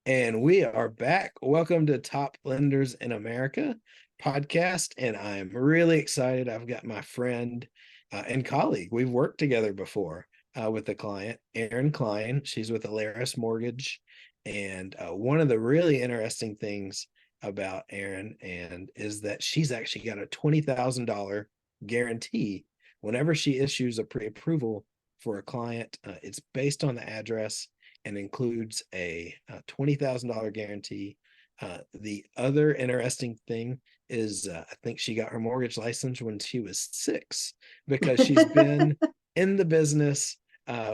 And we are back. Welcome to Top Lenders in America podcast. And I'm really excited. I've got my friend and colleague. We've worked together before with the client, Erin Kline. She's with Alaris Mortgage. And one of the really interesting things about Erin and is that she's actually got a $20,000 guarantee whenever she issues a pre-approval for a client. It's based on the address and includes a $20,000 guarantee. The other interesting thing is I think she got her mortgage license when she was 6 because she's been in the business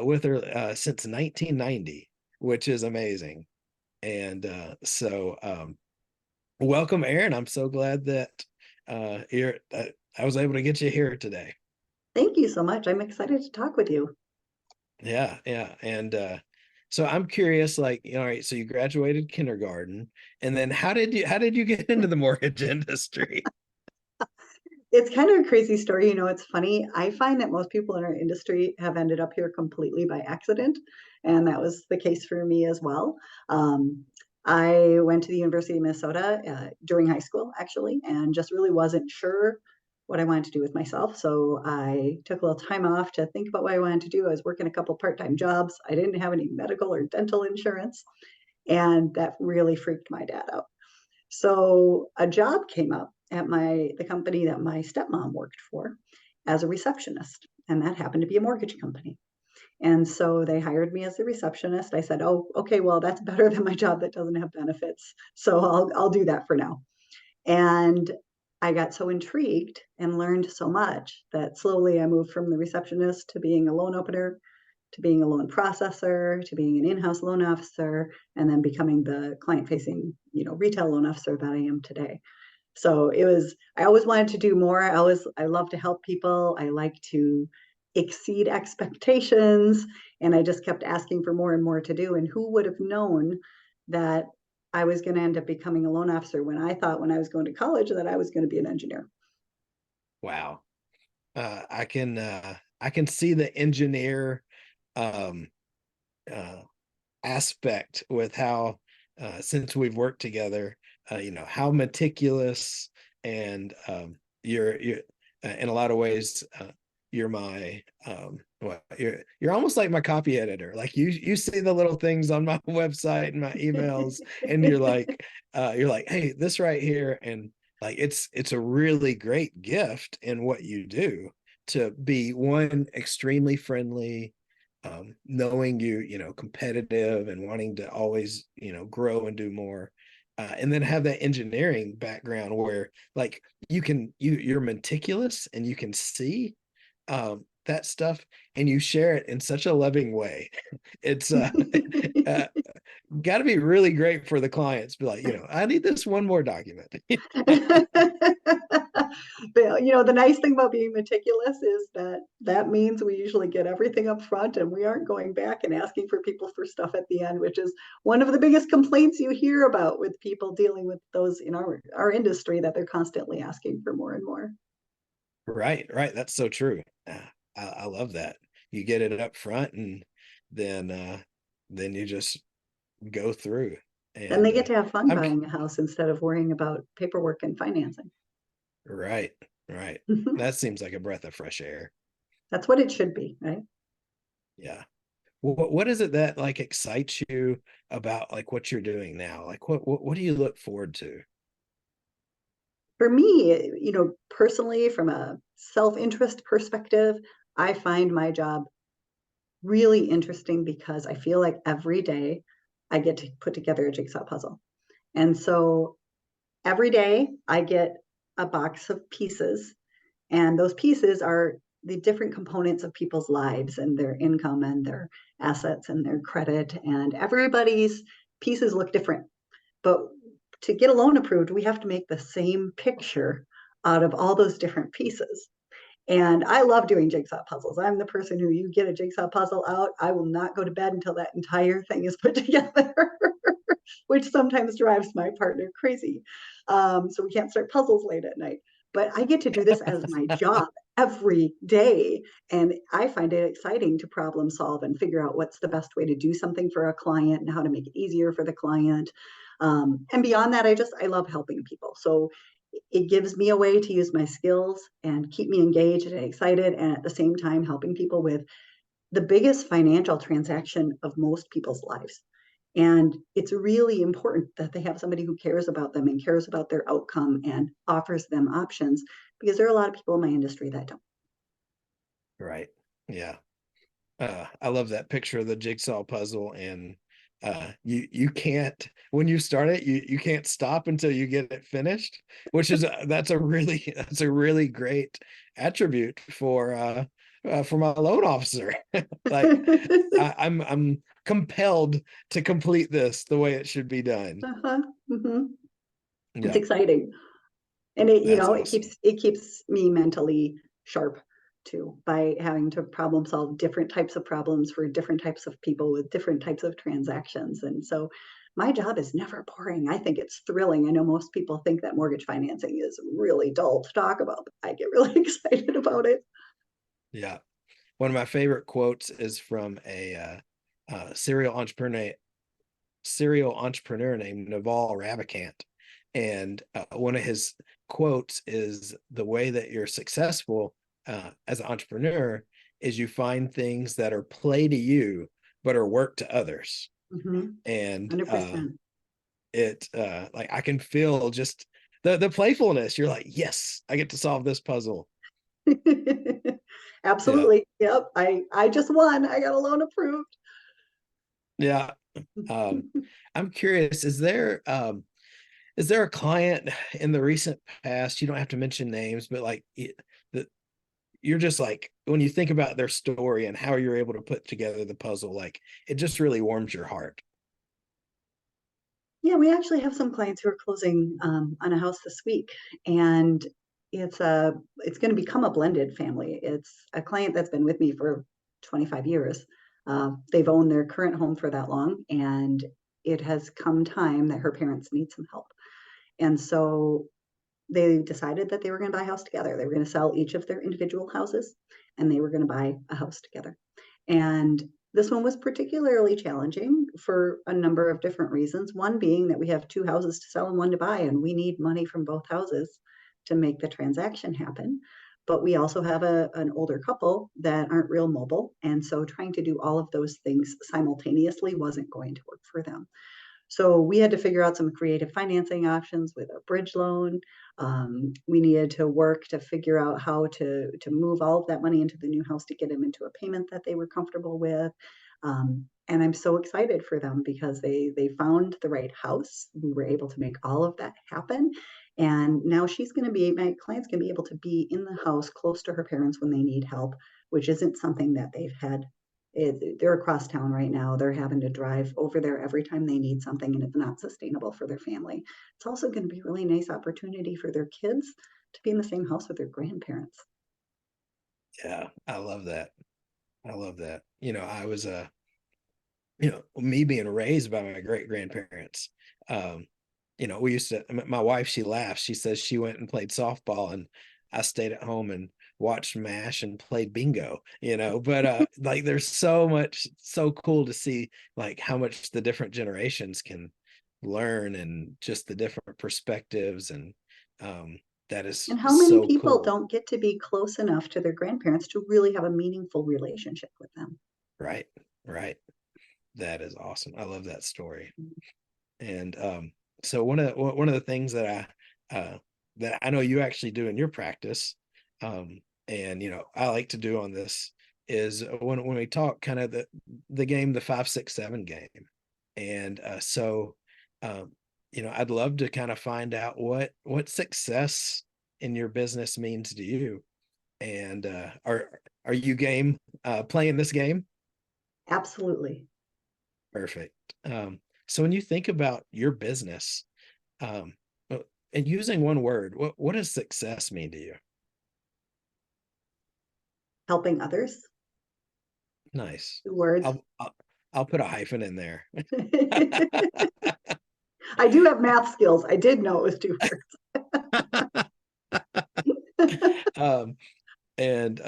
with her since 1990, which is amazing. And welcome, Erin. I'm so glad that I was able to get you here today. Thank you so much. I'm excited to talk with you. Yeah. And so I'm curious, like, all right, so you graduated kindergarten, and then how did you get into the mortgage industry? It's kind of a crazy story. It's funny. I find that most people in our industry have ended up here completely by accident, and that was the case for me as well. I went to the University of Minnesota during high school, actually, and just really wasn't sure what I wanted to do with myself. So I took a little time off to think about what I wanted to do. I was working a couple part-time jobs. I didn't have any medical or dental insurance, and that really freaked my dad out. So a job came up at the company that my stepmom worked for as a receptionist, and that happened to be a mortgage company. And so they hired me as a receptionist. I said, "Oh, okay, well, that's better than my job that doesn't have benefits. So I'll do that for now." And I got so intrigued and learned so much that slowly I moved from the receptionist to being a loan opener, to being a loan processor, to being an in-house loan officer, and then becoming the client-facing, retail loan officer that I am today. So I always wanted to do more. I love to help people. I like to exceed expectations. And I just kept asking for more and more to do. And who would have known that I was going to end up becoming a loan officer when I thought when I was going to college that I was going to be an engineer. Wow. I can see the engineer um uh aspect with how since we've worked together, how meticulous and you're in a lot of ways you're my you're almost like my copy editor. Like you see the little things on my website and my emails, and you're like, hey, this right here. And like it's a really great gift in what you do to be one extremely friendly, knowing competitive and wanting to always grow and do more, and then have that engineering background where like you're meticulous and you can see that stuff, and you share it in such a loving way. It's uh, got to be really great for the clients. Be like, I need this one more document. But, the nice thing about being meticulous is that that means we usually get everything up front and we aren't going back and asking for people for stuff at the end, which is one of the biggest complaints you hear about with people dealing with those in our industry, that they're constantly asking for more and more. Right. That's so true. I love that. You get it up front, and then then you just go through. Then they And get to have fun I'm buying a house instead of worrying about paperwork and financing. right, right. That seems like a breath of fresh air. That's what it should be, right? Yeah. What is it that like excites you about like what you're doing now? Like what do you look forward to? For me, personally, from a self-interest perspective, I find my job really interesting because I feel like every day I get to put together a jigsaw puzzle. And so every day I get a box of pieces, and those pieces are the different components of people's lives and their income and their assets and their credit. And everybody's pieces look different. But to get a loan approved, we have to make the same picture out of all those different pieces. And I love doing jigsaw puzzles. I'm the person who, you get a jigsaw puzzle out, I will not go to bed until that entire thing is put together, which sometimes drives my partner crazy. So we can't start puzzles late at night. But I get to do this as my job every day. And I find it exciting to problem solve and figure out what's the best way to do something for a client and how to make it easier for the client. And beyond that, I love helping people. So it gives me a way to use my skills and keep me engaged and excited, and at the same time helping people with the biggest financial transaction of most people's lives. And it's really important that they have somebody who cares about them and cares about their outcome and offers them options, because there are a lot of people in my industry that don't. Right. Yeah. I love that picture of the jigsaw puzzle, and you can't, when you start it, you can't stop until you get it finished, which is that's a really that's a really great attribute for my loan officer. Like I'm compelled to complete this the way it should be done. Uh-huh. Mm-hmm. It's Yeah, exciting. And it, that's it awesome. keeps me mentally sharp too, by having to problem solve different types of problems for different types of people with different types of transactions. And so my job is never boring. I think it's thrilling. I know most people think that mortgage financing is really dull to talk about, but I get really excited about it. Yeah. One of my favorite quotes is from a serial entrepreneur named Naval Ravikant. And one of his quotes is, the way that you're successful as an entrepreneur is you find things that are play to you, but are work to others. Mm-hmm. And 100%. it like I can feel just the playfulness. You're like, yes, I get to solve this puzzle. Yeah. Absolutely. Yep. I just won. I got a loan approved. Yeah. Um, I'm curious, is there a client in the recent past, you don't have to mention names, but like that you're just like, when you think about their story and how you're able to put together the puzzle, like it just really warms your heart. Yeah, we actually have some clients who are closing on a house this week, and it's going to become a blended family. It's a client that's been with me for 25 years. They've owned their current home for that long, and it has come time that her parents need some help. And so they decided that they were going to buy a house together. They were going to sell each of their individual houses, and they were going to buy a house together. And this one was particularly challenging for a number of different reasons. One being that we have two houses to sell and one to buy, and we need money from both houses to make the transaction happen. But we also have an older couple that aren't real mobile. And so trying to do all of those things simultaneously wasn't going to work for them. So we had to figure out some creative financing options with a bridge loan. We needed to work to figure out how to move all of that money into the new house to get them into a payment that they were comfortable with. And I'm so excited for them because they found the right house. We were able to make all of that happen. And now my client's going to be able to be in the house close to her parents when they need help, which isn't something that they've had. They're across town right now. They're having to drive over there every time they need something, and it's not sustainable for their family. It's also going to be a really nice opportunity for their kids to be in the same house with their grandparents. Yeah, I love that. I love that. I was me being raised by my great grandparents. Um, we used to, my wife, she laughs. She says she went and played softball, and I stayed at home and watched MASH and played bingo, but like there's so cool to see like how much the different generations can learn, and just the different perspectives, and that is And how many so people cool. don't get to be close enough to their grandparents to really have a meaningful relationship with them? Right. Right. That is awesome. I love that story. And so one of the things that I know you actually do in your practice, and I like to do on this, is when we talk kind of the game, the 5 6 7 game. And so um, I'd love to kind of find out what success in your business means to you. And are you game playing this game? Absolutely. Perfect. So when you think about your business, um, and using one word, what does success mean to you? Helping others. Nice. 2 words. I'll put a hyphen in there. I do have math skills. I did know it was 2 words. um, And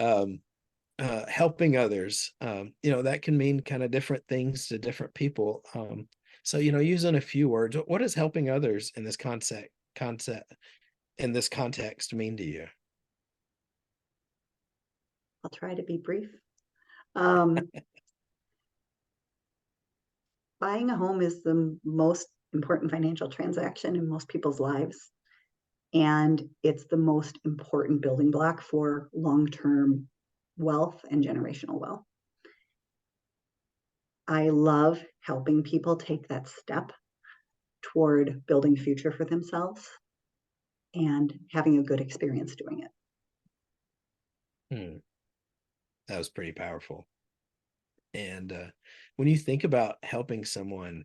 helping others, that can mean kind of different things to different people. So using a few words, what does helping others in this concept in this context mean to you? I'll try to be brief. Um, Buying a home is the most important financial transaction in most people's lives. And it's the most important building block for long-term wealth and generational wealth. I love helping people take that step toward building a future for themselves and having a good experience doing it. Hmm, that was pretty powerful. And when you think about helping someone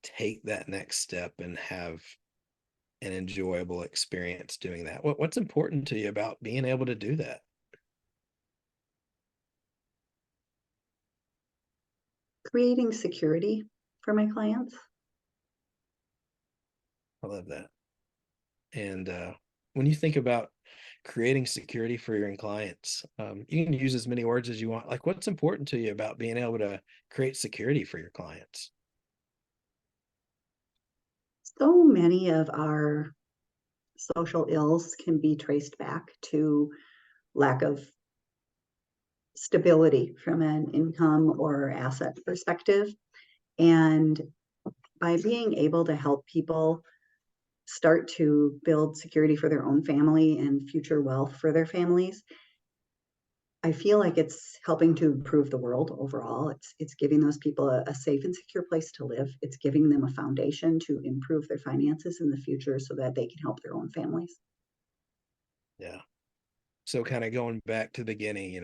take that next step and have an enjoyable experience doing that, what's important to you about being able to do that? Creating security for my clients. I love that. And when you think about creating security for your clients, you can use as many words as you want. Like, what's important to you about being able to create security for your clients? So many of our social ills can be traced back to lack of stability from an income or asset perspective. And by being able to help people start to build security for their own family and future wealth for their families, I feel like it's helping to improve the world overall. It's giving those people a safe and secure place to live. It's giving them a foundation to improve their finances in the future so that they can help their own families. Yeah. So, kind of going back to the beginning,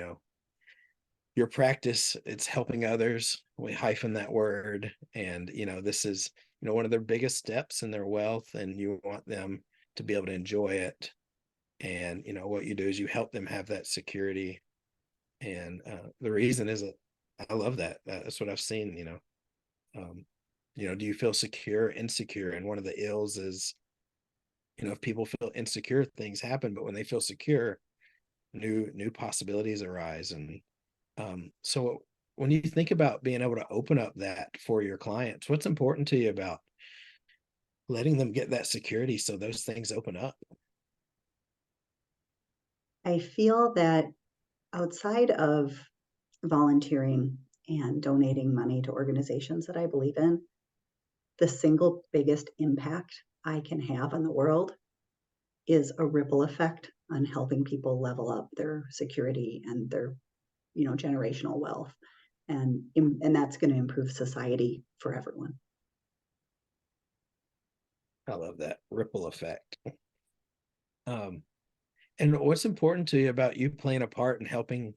your practice, it's helping others. We hyphen that word. And, this is, one of their biggest steps in their wealth, and you want them to be able to enjoy it. And, what you do is you help them have that security. And the reason is that I love that. That's what I've seen, do you feel secure, insecure? And one of the ills is, if people feel insecure, things happen, but when they feel secure, new possibilities arise. And so when you think about being able to open up that for your clients, what's important to you about letting them get that security so those things open up? I feel that outside of volunteering and donating money to organizations that I believe in, the single biggest impact I can have on the world is a ripple effect on helping people level up their security and their generational wealth, and that's going to improve society for everyone. I love that ripple effect. um, and what's important to you about you playing a part in helping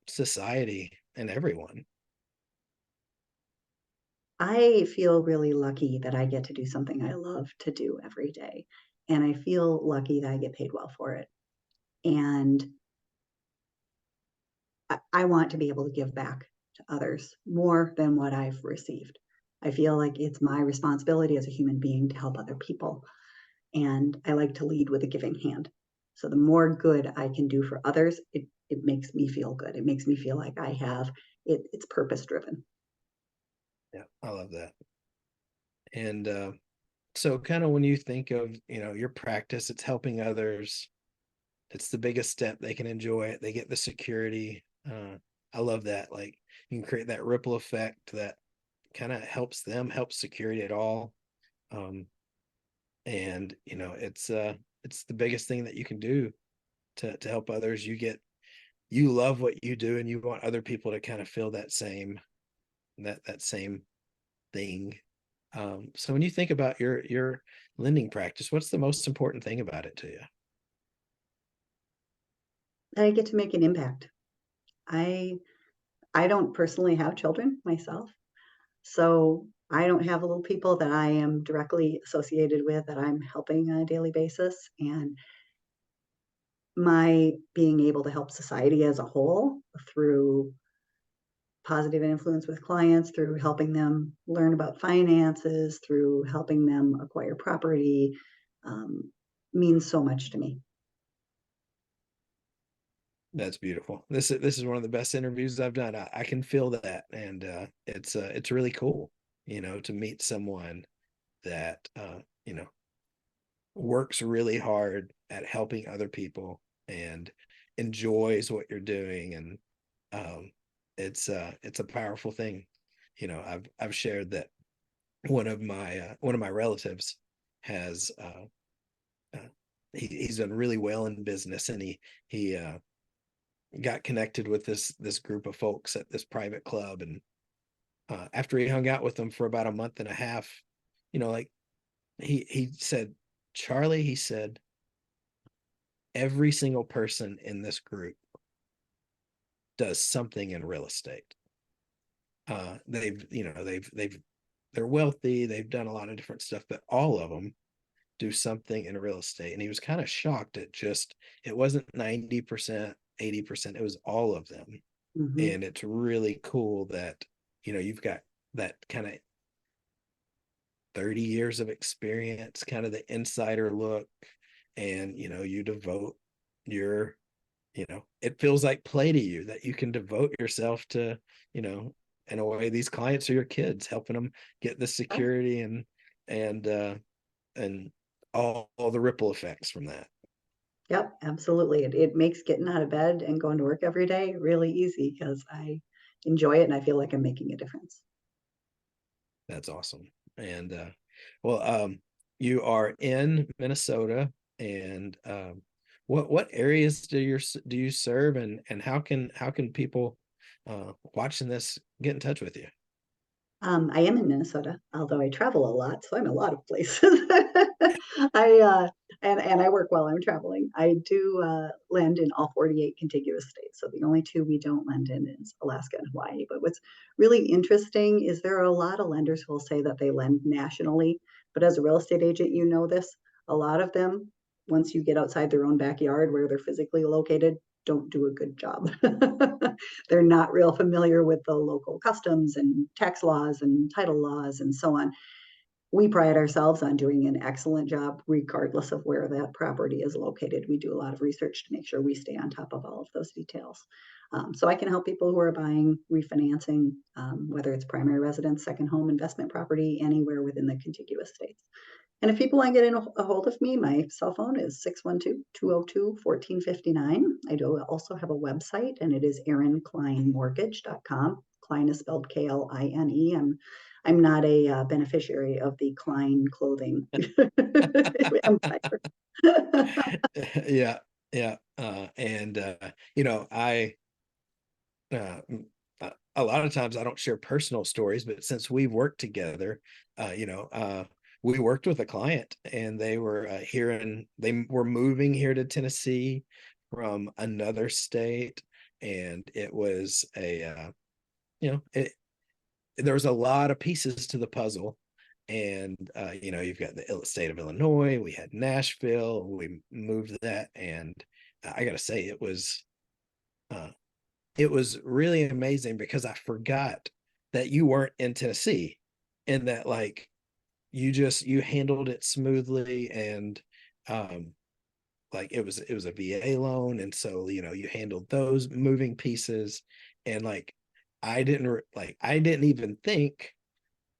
society and everyone? I feel really lucky that I get to do something I love to do every day, and I feel lucky that I get paid well for it. And I want to be able to give back to others more than what I've received. I feel like it's my responsibility as a human being to help other people. And I like to lead with a giving hand. So the more good I can do for others, it makes me feel good. It makes me feel like I have it's purpose driven. Yeah, I love that. And so kind of when you think of, your practice, it's helping others. It's the biggest step. They can enjoy it. They get the security. I love that. Like, you can create that ripple effect that kind of helps them, helps security at all. Um, and it's the biggest thing that you can do to help others. You love what you do, and you want other people to kind of feel that same thing. So when you think about your lending practice, what's the most important thing about it to you? And I get to make an impact. I I don't personally have children myself, so I don't have little people that I am directly associated with that I'm helping on a daily basis. And my being able to help society as a whole through positive influence with clients, through helping them learn about finances, through helping them acquire property, um, means so much to me. That's beautiful. This is one of the best interviews I've done. I can feel that, and it's really cool, to meet someone that works really hard at helping other people and enjoys what you're doing, and um, it's a powerful thing. I've shared that one of my relatives has he's done really well in business, and he got connected with this group of folks at this private club, and after he hung out with them for about a month and a half, like he said, Charlie, he said, every single person in this group does something in real estate. They're wealthy, they've done a lot of different stuff, but all of them do something in real estate. And he was kind of shocked at just, it wasn't 90%, 80%, it was all of them. Hmm. And it's really cool that, you've got that kind of 30 years of experience, kind of the insider look, and, you devote your, it feels like play to you, that you can devote yourself to, you know, in a way, these clients are your kids, helping them get the security and all the ripple effects from that. Yep, absolutely. It makes getting out of bed and going to work every day really easy because I enjoy it and I feel like I'm making a difference. That's awesome. And well, you are in Minnesota, and what areas do you serve, and how can people watching this get in touch with you? I am in Minnesota, although I travel a lot, so I'm in a lot of places. I and I work while I'm traveling. I do lend in all 48 contiguous states. So the only two we don't lend in is Alaska and Hawaii. But what's really interesting is there are a lot of lenders who will say that they lend nationally, but as a real estate agent, you know this. A lot of them, once you get outside their own backyard where they're physically located, don't do a good job. They're not real familiar with the local customs and tax laws and title laws and so on. We pride ourselves on doing an excellent job regardless of where that property is located. We do a lot of research to make sure we stay on top of all of those details. So I can help people who are buying, refinancing, whether it's primary residence, second home, investment property, anywhere within the contiguous states. And if people want to get a hold of me, my cell phone is 612-202-1459. I do also have a website, and it is erinklinemortgage.com. Kline is spelled Kline. I'm not a beneficiary of the Kline clothing empire. Yeah, yeah, and I a lot of times I don't share personal stories, but since we've worked together, we worked with a client, and they were they were moving here to Tennessee from another state, and it was there was a lot of pieces to the puzzle. And you've got the state of Illinois, we had Nashville, we moved that, and I gotta say, uh, it was really amazing because I forgot that you weren't in Tennessee, and that, like, you handled it smoothly, and um like, it was a VA loan, and so you handled those moving pieces, and like I didn't even think,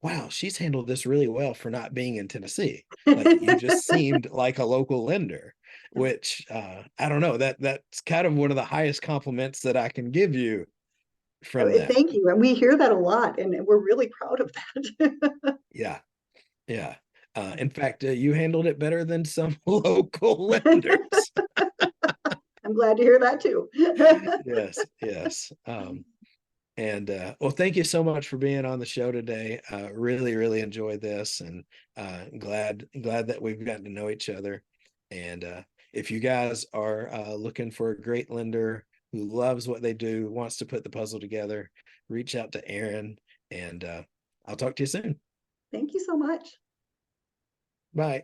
wow, she's handled this really well for not being in Tennessee. Like, you just seemed like a local lender, which I don't know, that's kind of one of the highest compliments that I can give you from that. Thank you. And we hear that a lot, and we're really proud of that. Yeah, yeah. In fact, you handled it better than some local lenders. I'm glad to hear that too. Yes, yes. And well, thank you so much for being on the show today. Really, really enjoyed this, and glad that we've gotten to know each other. And if you guys are looking for a great lender who loves what they do, wants to put the puzzle together, reach out to Erin, and I'll talk to you soon. Thank you so much. Bye.